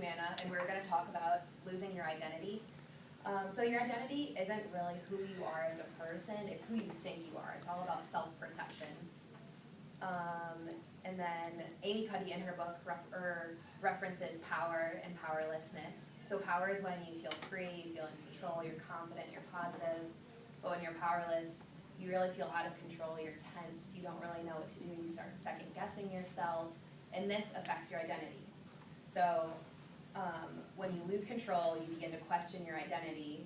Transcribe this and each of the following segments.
Jimena, and we're going to talk about losing your identity. So your identity isn't really who you are as a person, it's who you think you are. It's all about self-perception. And then Amy Cuddy in her book references power and powerlessness. So power is when you feel free, you feel in control, you're confident, you're positive. But when you're powerless, you really feel out of control, you're tense, you don't really know what to do, you start second guessing yourself, and this affects your identity. So when you lose control, you begin to question your identity,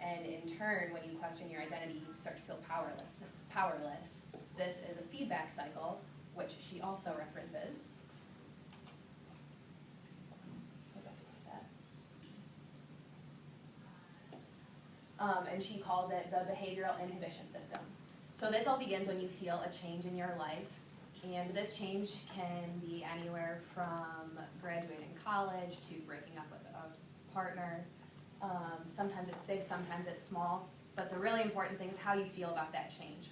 and in turn, when you question your identity, you start to feel powerless. This is a feedback cycle, which she also references. And she calls it the behavioral inhibition system. So this all begins when you feel a change in your life, and this change can be anywhere from graduating college to breaking up with a partner. Sometimes it's big, sometimes it's small, but the really important thing is how you feel about that change.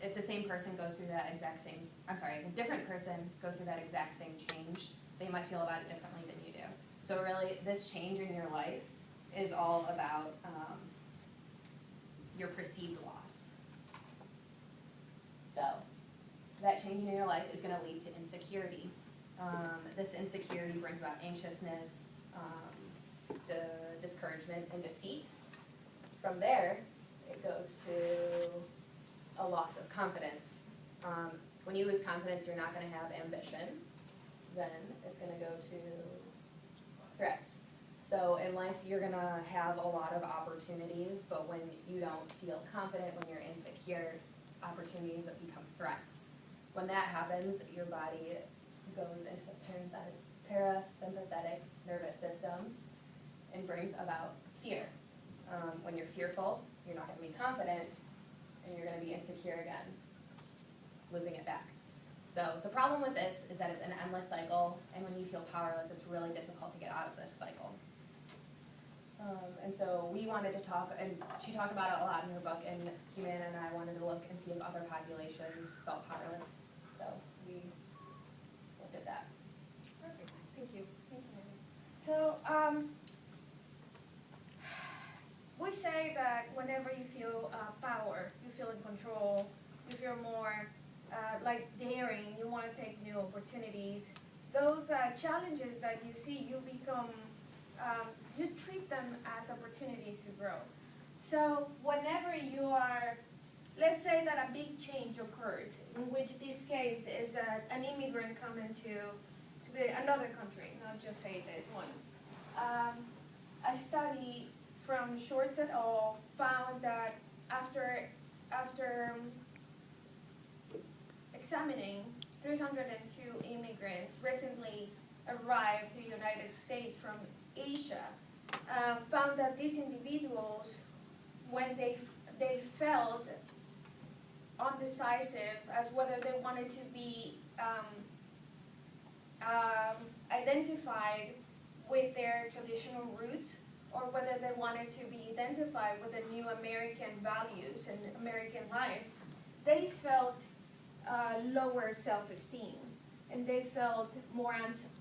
If the same person goes through that exact same, if a different person goes through that exact same change, they might feel about it differently than you do. So really, this change in your life is all about your perceived loss. So that change in your life is going to lead to insecurity. This insecurity brings about anxiousness, discouragement, and defeat. From there, it goes to a loss of confidence. When you lose confidence, you're not going to have ambition. Then it's going to go to threats. So in life, you're going to have a lot of opportunities, but when you don't feel confident, when you're insecure, opportunities become threats. When that happens, your body goes into the parasympathetic nervous system and brings about fear. When you're fearful, you're not going to be confident, and you're going to be insecure again, looping it back. So the problem with this is that it's an endless cycle, and when you feel powerless, it's really difficult to get out of this cycle. And so we wanted to talk, and she talked about it a lot in her book, and Jimena and I wanted to look and see if other populations felt powerless. So we looked at that. Perfect. Thank you. Thank you. So we say that whenever you feel power, you feel in control, you feel more like daring, you want to take new opportunities. Those challenges that you see, you become you treat them as opportunities to grow. So whenever you are, let's say that a big change occurs, in which this case is an immigrant coming to another country, not just say this one. A study from Shorts et al. Found that after examining 302 immigrants recently arrived to the United States from Asia, found that these individuals, when they felt undecisive as whether they wanted to be identified with their traditional roots or whether they wanted to be identified with the new American values and American life, they felt lower self-esteem, and they felt more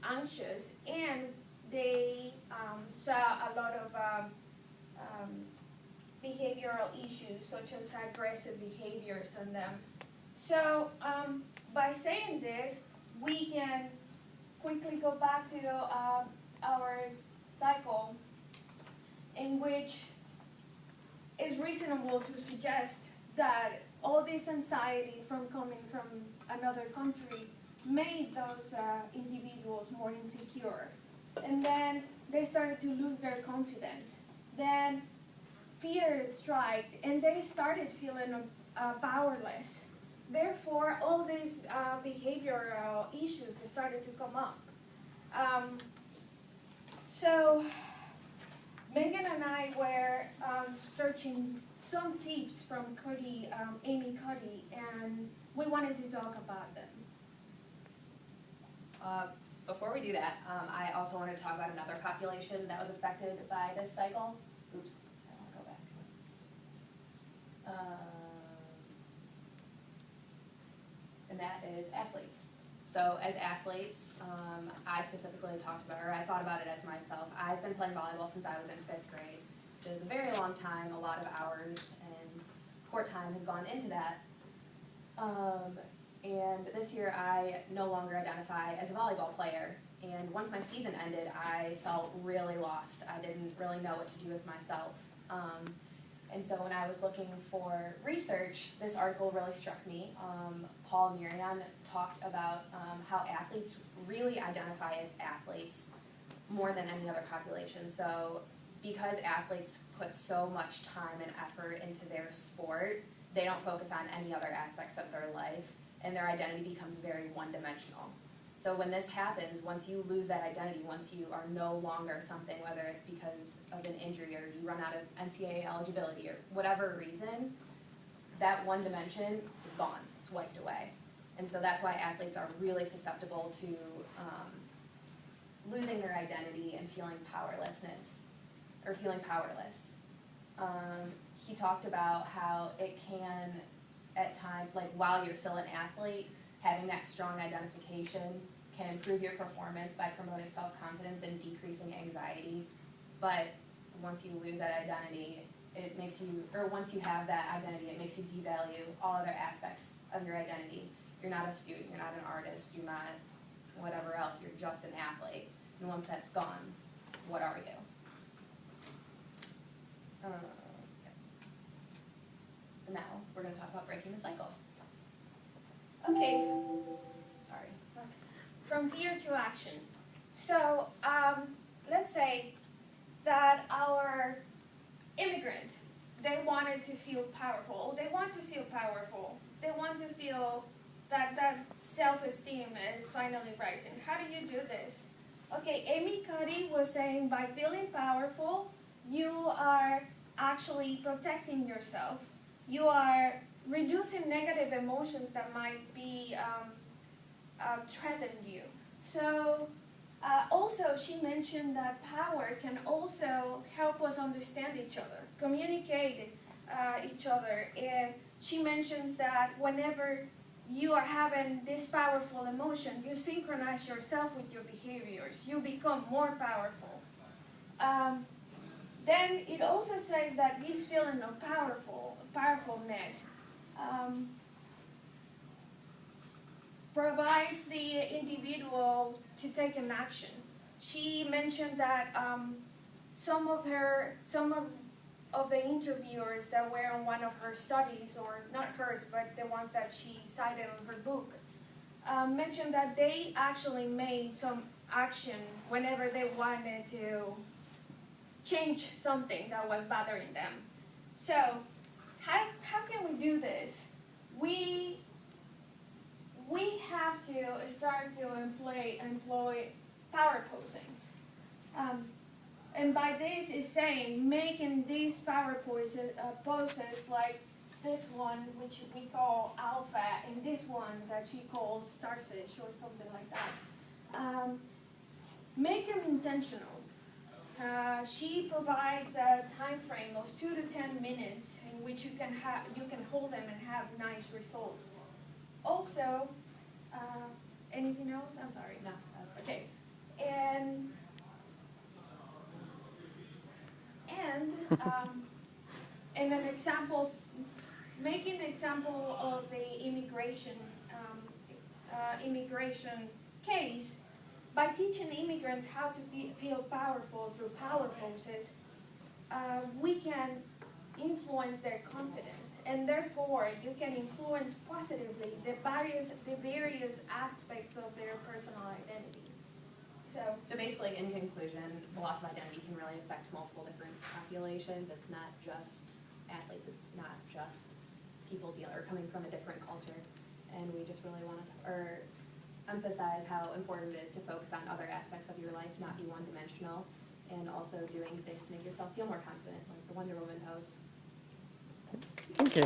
anxious, and they saw a lot of behavioral issues such as aggressive behaviors on them. So by saying this, we can quickly go back to our cycle, in which it's reasonable to suggest that all this anxiety from coming from another country made those individuals more insecure. And then they started to lose their confidence. Then fear struck, and they started feeling powerless. Therefore, all these behavioral issues started to come up. So Megan and I were searching some tips from Amy Cuddy, and we wanted to talk about them. Before we do that, I also want to talk about another population that was affected by this cycle. Oops, I want to go back. And that is athletes. So as athletes, I specifically talked about, or I thought about it as myself. I've been playing volleyball since I was in 5th grade, which is a very long time, a lot of hours, and court time has gone into that. And this year I no longer identify as a volleyball player. And once my season ended, I felt really lost. I didn't really know what to do with myself. And so when I was looking for research, this article really struck me. Paul Murian talked about how athletes really identify as athletes more than any other population. So because athletes put so much time and effort into their sport, they don't focus on any other aspects of their life, and their identity becomes very one-dimensional. So when this happens, once you lose that identity, once you are no longer something, whether it's because of an injury or you run out of NCAA eligibility or whatever reason, that one dimension is gone, it's wiped away. And so that's why athletes are really susceptible to losing their identity and feeling powerlessness, or feeling powerless. He talked about how it can, at times, like while you're still an athlete, having that strong identification can improve your performance by promoting self-confidence and decreasing anxiety. But once you lose that identity, it makes you, or once you have that identity, it makes you devalue all other aspects of your identity. You're not a student, you're not an artist, you're not whatever else, you're just an athlete. And once that's gone, what are you? So now we're going to talk about breaking the cycle. Okay, Sorry. from fear to action. So let's say that our immigrant, they wanted to feel powerful. They want to feel powerful. They want to feel that self-esteem is finally rising. How do you do this? Okay, Amy Cuddy was saying by feeling powerful, you are actually protecting yourself. You are reducing negative emotions that might be threaten you. So also she mentioned that power can also help us understand each other, communicate each other. And she mentions that whenever you are having this powerful emotion, you synchronize yourself with your behaviors. You become more powerful. Then it also says that this feeling of powerfulness provides the individual to take an action. She mentioned that some of the interviewers that were on one of her studies, or not hers, but the ones that she cited on her book, mentioned that they actually made some action whenever they wanted to change something that was bothering them. So how can we do this? We have to start to employ power posings. And by this is saying making these power poses like this one, which we call alpha, and this one that she calls starfish or something like that. Make them intentional. She provides a time frame of 2 to 10 minutes in which you can hold them and have nice results. Also, anything else? I'm sorry. No. Okay. And an example, making an example of the immigration case, by teaching immigrants how to feel powerful through power poses, we can influence their confidence, and therefore you can influence positively the various aspects of their personal identity. So basically, in conclusion, the loss of identity can really affect multiple different populations. It's not just athletes, it's not just people coming from a different culture. And we just really want to emphasize how important it is to focus on other aspects of your life, not be one-dimensional, and also doing things to make yourself feel more confident, like the Wonder Woman pose. Okay.